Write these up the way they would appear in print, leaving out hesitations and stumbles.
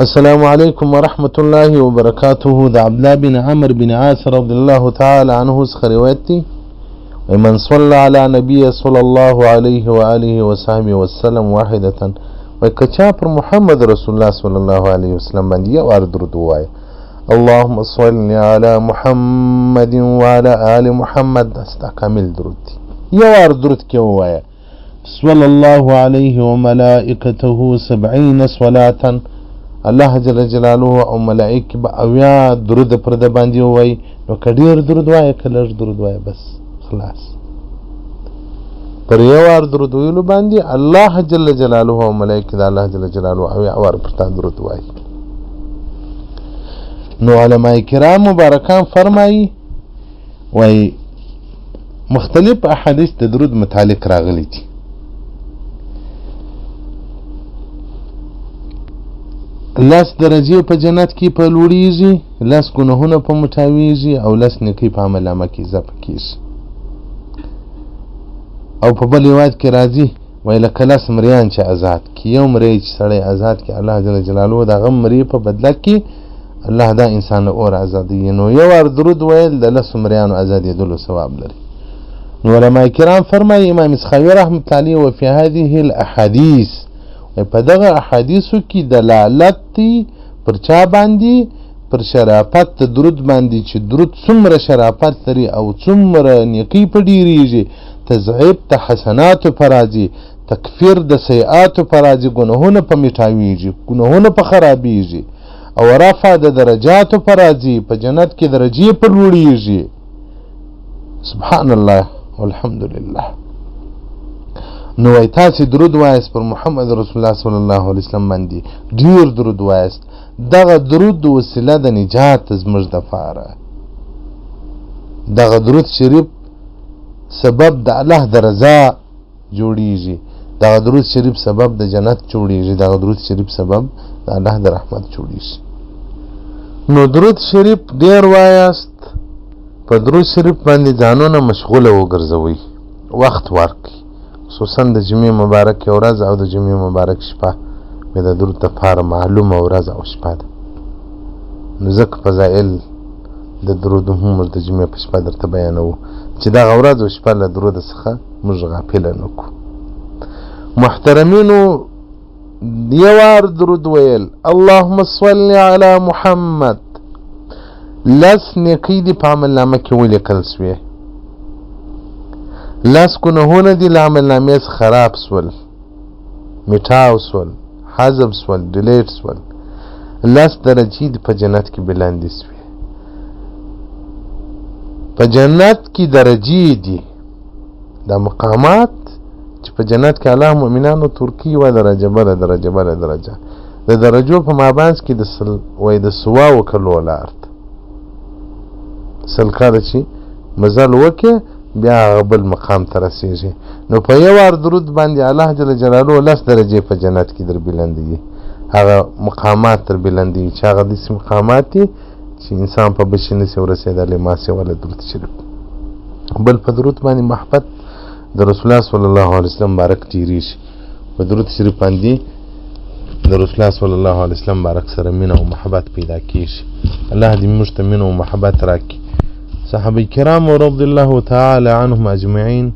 السلام عليكم ورحمة الله وبركاته. ده عبد الله بن عمرو بن عاص رضي الله تعالى عنه سخريواتي ومن صلى على نبي صلى الله عليه وآله وصحبه وسلم واحدة وكچا پر محمد رسول الله صلى الله عليه وسلم باندې یو درود وای اللهم صل على محمد وعلى آل محمد. استا کامل درود دی یو درود کې وای صلى الله عليه وملائكته 70 صلاة. الله جل جلاله او ملائکه به اویا درود پر د باندې وای نو کډیر درود وای کلر درود وای بس خلاص. پر یو درود ویلو باندې الله جل جلاله او ملائکه د الله جل جلاله اویا ور پر درود وای. نو علماء کرام مبارکان فرمایي وای مختلف احادیث د درود متعلق راغلي دي. لاس درجه په جنت کې په لوړیږي، لاس ګناهونه په مټاویږي او لاس نیکی په عملنامه کې اضافه کیږي. او په بل روایت کې راځي وای لکه لاس مریان چې آزاد کی، یو مری چې سړی آزاد کی الله جل جلاله دا غم مری په بدله کې الله دا انسان اور آزادي. نو یو درود ویل د لاس مریانو آزادي دلو ثواب لري. نو علماء کرام فرمایي امام سخاوي رحمت الله و فی هذه الاحاديث په دغه احادیثو کې دلالت دی پر چا باندې؟ پر شرافت درود باندې چې درود څومره شرافت لري او څومره نیکی په ډیریږي، تضعیف د حسناتو په راځي، تکفیر د سیئاتو په راځي، ګناهونه په میټاویږي، ګناهونه په خرابیږي او رفع د درجاتو په راځي، په جنت کې درجې په لوړیږي. سبحان الله والحمدلله. نو وای تاسو درود وایست پر محمد رسول الله صلی الله علیه وسلم باندې ډیر درود وایست. دغه درود د وسیله د نجات زموږ د فاره، دغه درود شریف سبب د الله د رضا جوړیږي، دغه درود شریف سبب د جنت جوړیږي، دغه درود شریف سبب د الله د رحمت جوړیږي. نو درود شریف ډیر وایست، په درود شریف باندې ځانونه مشغوله وګرځوي، وخت ورکړي، خصوصا د جمعې مبارک ورځ او د جمعې مبارک شپه به د درود لپاره معلومه ورځ او شپه ده. نو ځکه فضایل د درود هم د جمعې په شپه درته بیانوو چې دغه ورځ او شپه له درود څخه موږ غافله نه کړو. محترمینو یو درود ویل اللهم صل علی محمد لس نیکۍ دې په عملنامه کې ولیکل سوې، لاس ګناهونه دي له عملنامې څخه خراب سول، میټاو سول، حذف سول، ډیلیټ سول، لاس درجې دي په جنت کې بلندې سوې. په جنت کې درجې دي، دا مقامات چې په جنت کې الله مؤمنانو ترکی و درجه بله درجه بله درجه د درجو په مابانس کې د سواو کلو لار ده. سل کاله چې مزل وکې بیا بل مقام ته رسیږي. نو په یو درود باندې الله جل جلاله لس درجې په جنت کې در بلندوي، هغه مقامات در بلندوي چې هغه داسې مقامات دي چې انسان په بشي نسي ورسېدلی ما سوله درود شریف. بل په درود باندې محبت د رسول الله صلی الله علیه وسلم بارک ډیریږي. په درود شریف باندې د رسول الله صلی الله علیه وسلم بارک سره مینه او محبت پیدا کیږي. الله دې موږ ته مینه او محبت راکړي. صحابه کرام رضی الله تعالی عنهم اجمعین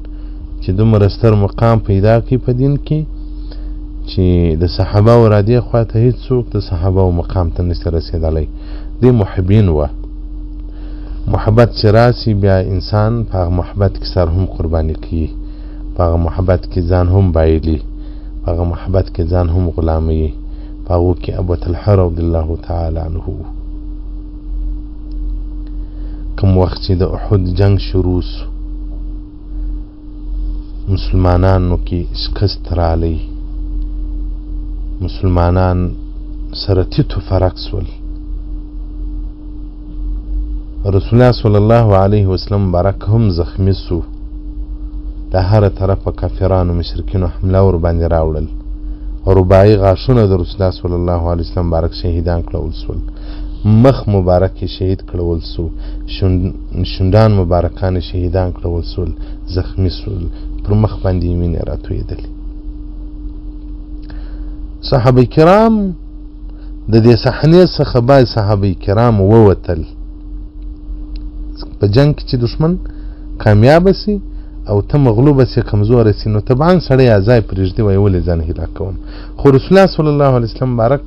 چې دومره ستر مقام پیدا کړي په دین کې چې د صحابه او رادیه خواته هیڅوک د صحابه او مقام ته نشي رسېدلی. دی محبین و محبت چې راسي بیا انسان په هغه محبت کې سر هم قرباني کوي، په هغه محبت کې ځان هم بایلي، په هغه محبت کې ځان هم غلاموي. په هغو کې ابو طلحه رضی الله تعالی عنه کوم وخت چې د احد جنگ شروع سو، مسلمانانو کې شکست رالی، مسلمانان سره تیتو فرق سول، رسول الله صلی الله علیه وسلم بارک هم زخمی سو، د هر طرفه کافرانو مشرکینو حمله ور باندې راوړل، رباعي غاښونه د رسول الله صلی الله علیه وسلم بارک شهیدان کړل سول، مخ مبارک شهید کړول سو، شونډان مبارکان شهیدان کړول سول، زخمی سول، پر مخ باندې وینې راتویدلې. صحابه کرام د دې صحنې څخه بعض صحابه کرام ووتل په جنگ کې چې دشمن کامیاب سي او ته مغلوب سي کمزور سي نو طبعا سړی ځای پرېږدي وایي ولې ځان هلاک کوم خو رسول الله صلی الله علیه وسلم بارک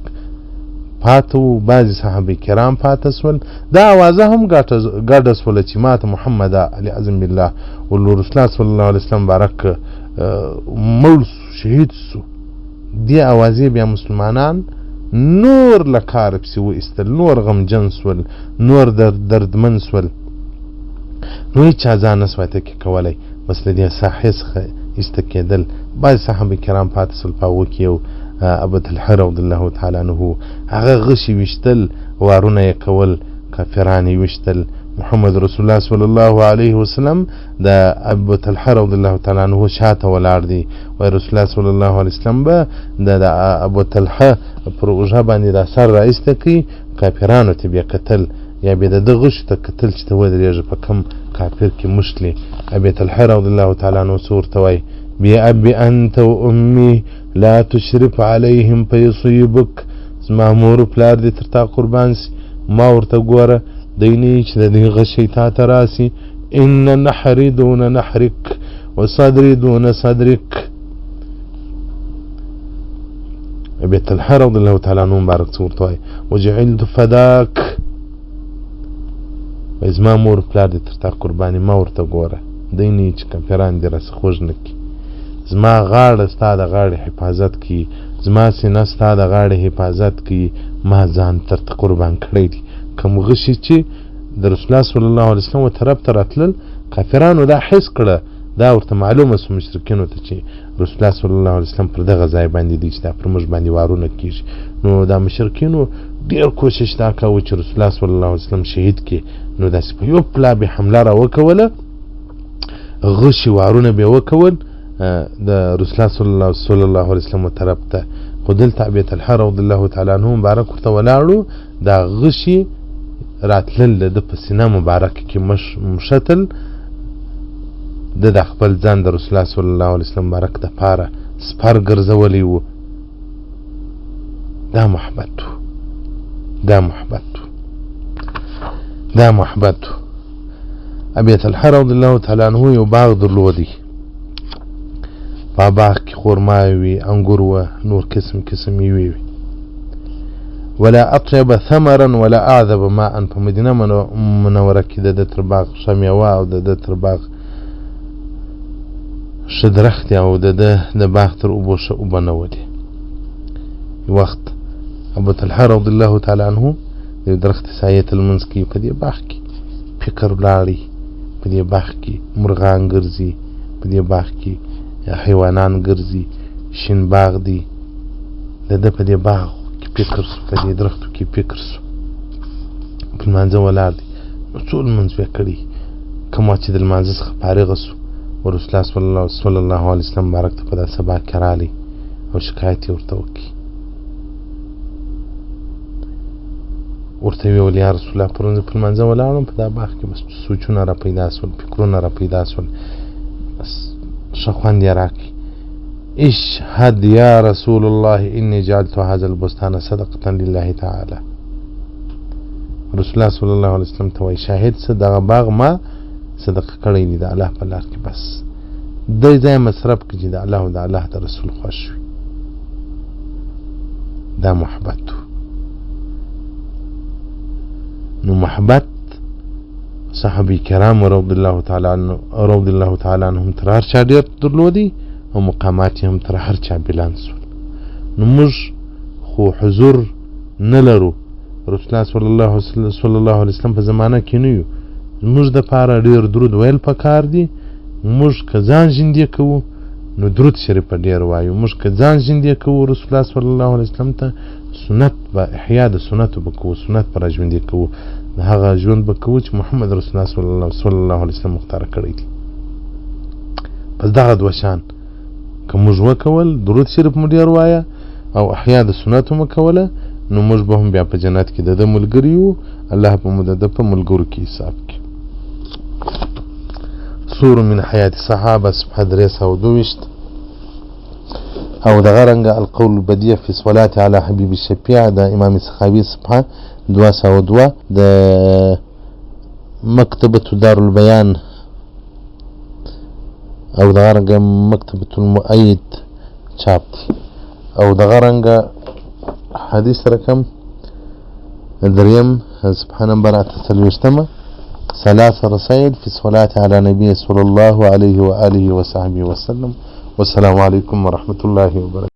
پاته وو بعضې صحابه کرام پاته سول دا اوازه هم ګډه سوله چې ماته محمد علی اعظم بالله ولو رسول الله صلی الله علیه وسلم بارک مړ شهید سو دې اوازې بیا مسلمانان نور له کاره پسې وایستل نور غمجن سول نور دردمن سول نو هېچا ځان نه سوای تکیه کولی بس له دې ساحې څخه ایسته کېدل بعضې صحابه کرام پاته سول په هغو کې یو ابوطلحه رضی الله تعالی عنه هغه غشي ویشتل وارونه یې کول کافران یې ویشتل محمد رسول الله صلی الله علیه وسلم د ابوطلحه رضی الله تعالی عنه شاته ولاړ دی وایي رسول الله صلی الله علیه وسلم به د ابوطلحه پر اوږه باندې دا سر راایسته کړي کافرانو ته بیا کتل یا بیا د ده غشو ته کتل چې ته ودرېږه په کم کافر کې مشتلې ابوطلحه رضی الله تعالی عنه څه ورته وایي بأبي أنت وأمي لا تشرف عليهم فيصيبك زما مور پلار دې تر تا قربان سي ما ورته ګوره دیني چې د دې غشی تا ته راسي ان نحري دون نحرك وصدري دون صدرك ابوطلحه رضی الله تعالی عنه مبارک څه ورته وایي وجعلت فداك زما مور پلار دې تر تا قرباني ما ورته ګوره دیني چې کافران دې راسه خوږ نه کړي زما غاړه ستا د غاړې حفاظت کی زما سینه ستا د غاړې حفاظت کی ما ځان ترته قربان کړی دي کوم غشي چې د رسول الله صلی الله علیه وسلم طرف ته راتلل کافرانو دا حس کړه دا ورته معلومه سو مشرکینو ته چې رسول الله صلی الله علیه وسلم پر دغه ځای باندې دی چې دا پر موږ باندې وارونه کیږي نو دا مشرکینو ډېر کوشش دا کاوه چې رسول الله صلی الله علیه وسلم شهید کړي نو داسې په یو پلا به حمله را وکوله غشي وارونه به وکول د رسول الله صلی الله علیه وسلم طرف ته خو دلته ابوطلحه رضی الله تعالی عنه مبارک ورته ولاړو دا غشي راتلل د په سینه مبارکه کې مشتل د خپل ځان د رسول الله صلی الله علیه وسلم مبارک د پاره سپر ګرځولی و دا محبت ابوطلحه رضی الله تعالی عنه یو باغ درلودی په باغ کې خرماوې وي انګور وه نور قسم میوې وي ولا اطيب ثمرا ولا اعذب ماء په مدینه منوره کې د ده تر باغ ښه میوه او د ده تر باغ ښه درخت او د ده د باغ تر اوبو ښه اوبه نه ولې وخت ابوطلحه رضی الله تعالی عنه د درخت سایې ته لمونځ کوي په دې باغ کې فکر ولاړی په دې باغ کې مرغان ګرځي په دې باغ کې حیوانان ګرځي شین باغ دی د ده په دې باغ کې فکر سو په دې درختو کې فکر سو په لمانځه ولاړ دی نو څو لمونځ بیا کړي کوم چې د لمانځه څخه فارغه سو ورسول الله صلی الله علیه وسلم مبارک ته په دا سبا کې رالی او شکایت یې ورته وکړي ورته یې وویل یا رسول الله په لمانځه ولاړم په دا باغ کې بس سوچونه را پیدا سول فکرونه را پیدا سول بس ښه خوند یې راکړي اشهد یا رسول الله انی جعلت هذا البستان صدقة لله تعالی رسول الله صلی الله علیه وسلم ته وایي شاهد څه دغه باغ ما صدقه کړی دی د الله په لار کې بس دی ځای مصرف کړي چې د الله او د الله د رسول خوښ وي دا محبت نو محبت صحابه کرام رضی الله تعالی عنهم تر هر چا ډېر درلودي او مقامات هم تر هر چا بلند سول نو موږ خو حضور نه لرو رسول الله صلی الله علیه وسلم په زمانه کې نه یو موږ د پاره ډېر درود ویل پکار دي موږ که ځان ژوندی کوو نو درود شریف ډېر وایو موږ که ځان ژوندی کوو رسول الله صلی الله علیه وسلم ته سنت به احیا د سنتو به کوو سنت به راژوندي کوو د هغه ژوند به کوو چې محمد رسول الله صلی الله علیه وسلم مختاره کړی دي پس دغه دوه شان که موږ وکول درود شریف مو ډېر وایه او احیا د سنتو مو کوله نو موږ به هم بیا په جنت کې د ده ملګري یو الله به مو د ده په ملګرو کې حساب کړي سور من حیات صحابه صفحه 322 او دغرنګ القول البديع في الصلاة على حبيب الشفيع د امام سخاوي صفحه 202 د مكتبة دار البيان او دغرنګ مكتبة المؤيد چاپ دي او دغرنګ حديث رقم دريم صفحه نمبر 38 ثلاث رسائل في الصلاة على نبي صلى الله عليه وآله وصحبه وسلم. والسلام عليكم ورحمة الله وبركاته.